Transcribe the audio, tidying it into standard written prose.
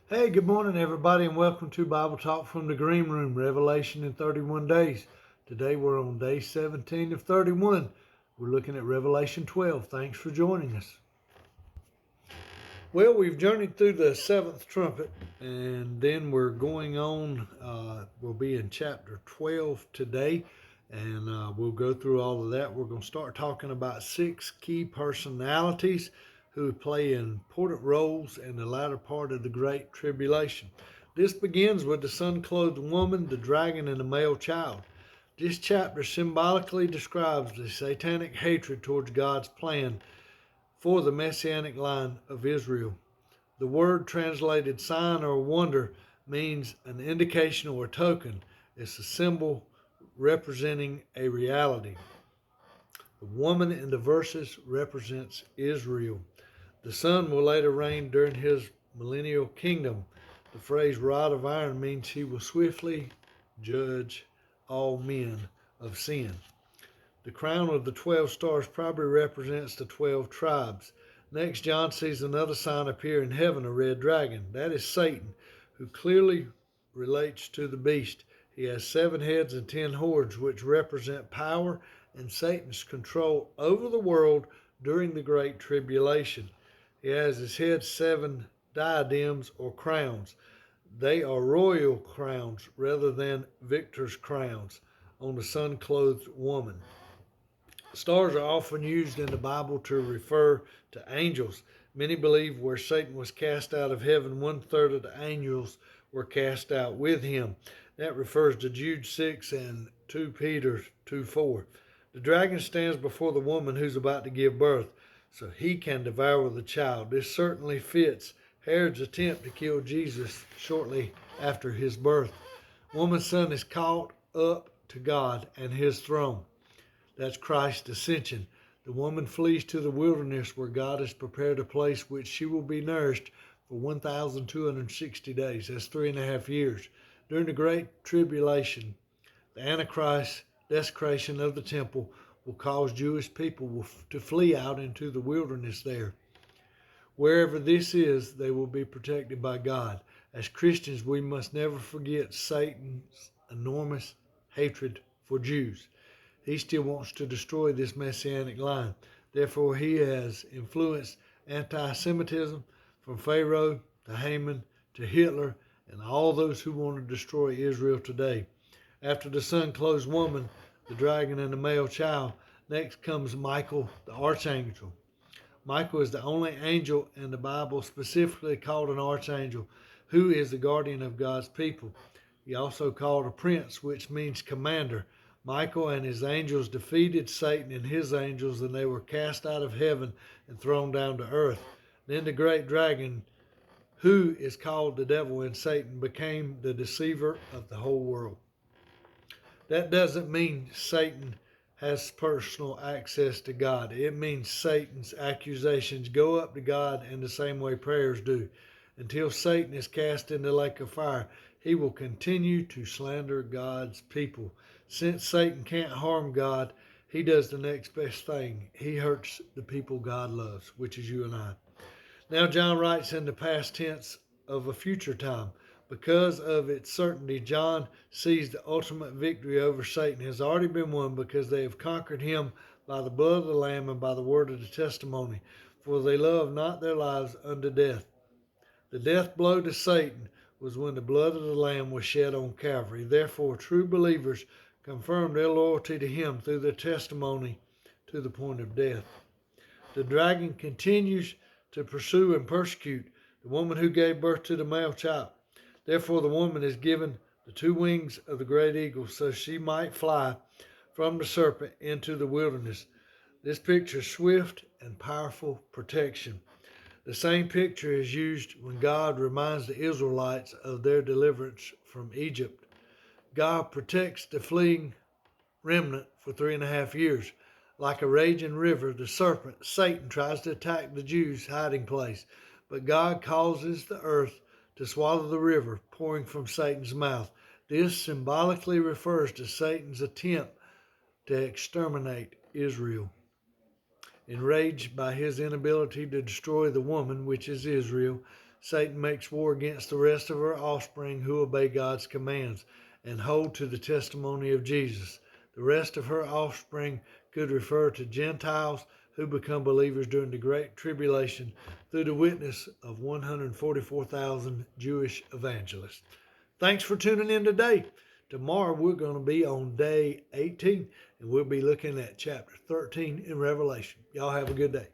Hey, good morning, everybody, and welcome to Bible Talk from the Green Room, Revelation in 31 days. Today we're on day 17 of 31. We're looking at Revelation 12. Thanks for joining us. Well, we've journeyed through the seventh trumpet, and then we're going on. We'll be in chapter 12 today, and we'll go through all of that. We're going to start talking about six key personalities who play important roles in the latter part of the Great Tribulation. This begins with the sun-clothed woman, the dragon, and the male child. This chapter symbolically describes the satanic hatred towards God's plan for the messianic line of Israel. The word translated sign or wonder means an indication or a token. It's a symbol representing a reality. The woman in the verses represents Israel. The son will later reign during his millennial kingdom. The phrase rod of iron means he will swiftly judge all men of sin. The crown of the 12 stars probably represents the 12 tribes. Next, John sees another sign appear in heaven, a red dragon. That is Satan, who clearly relates to the beast. He has 7 heads and 10 horns, which represent power and Satan's control over the world during the Great Tribulation. He has his head 7 diadems or crowns. They are royal crowns rather than victor's crowns on the sun-clothed woman. Stars are often used in the Bible to refer to angels. Many believe where Satan was cast out of heaven, 1/3 of the angels were cast out with him. That refers to Jude 6 and 2 Peter 2:4. The dragon stands before the woman who's about to give birth, so he can devour the child. This certainly fits Herod's attempt to kill Jesus shortly after his birth. Woman's son is caught up to God and his throne. That's Christ's ascension. The woman flees to the wilderness where God has prepared a place which she will be nourished for 1,260 days. That's 3.5 years. During the Great Tribulation, the Antichrist desecration of the temple will cause Jewish people to flee out into the wilderness there. Wherever this is, they will be protected by God. As Christians, we must never forget Satan's enormous hatred for Jews. He still wants to destroy this messianic line. Therefore, he has influenced anti-Semitism from Pharaoh to Haman to Hitler and all those who want to destroy Israel today. After the sun-clothed woman, the dragon, and the male child, next comes Michael, the archangel. Michael is the only angel in the Bible specifically called an archangel, who is the guardian of God's people. He also called a prince, which means commander. Michael and his angels defeated Satan and his angels, and they were cast out of heaven and thrown down to earth. Then the great dragon, who is called the devil and Satan, became the deceiver of the whole world. That doesn't mean Satan has personal access to God. It means Satan's accusations go up to God in the same way prayers do. Until Satan is cast in the lake of fire, he will continue to slander God's people. Since Satan can't harm God, he does the next best thing. He hurts the people God loves, which is you and I. Now John writes in the past tense of a future time. Because of its certainty, John sees the ultimate victory over Satan has already been won because they have conquered him by the blood of the Lamb and by the word of the testimony. For they love not their lives unto death. The death blow to Satan was when the blood of the Lamb was shed on Calvary. Therefore, true believers confirm their loyalty to him through their testimony to the point of death. The dragon continues to pursue and persecute the woman who gave birth to the male child. Therefore, the woman is given the 2 wings of the great eagle so she might fly from the serpent into the wilderness. This pictures swift and powerful protection. The same picture is used when God reminds the Israelites of their deliverance from Egypt. God protects the fleeing remnant for 3.5 years. Like a raging river, the serpent, Satan, tries to attack the Jews' hiding place, but God causes the earth to swallow the river pouring from Satan's mouth. This symbolically refers to Satan's attempt to exterminate Israel. Enraged by his inability to destroy the woman, which is Israel, Satan makes war against the rest of her offspring who obey God's commands and hold to the testimony of Jesus. The rest of her offspring could refer to Gentiles who become believers during the Great Tribulation through the witness of 144,000 Jewish evangelists. Thanks for tuning in today. Tomorrow we're going to be on day 18 and we'll be looking at chapter 13 in Revelation. Y'all have a good day.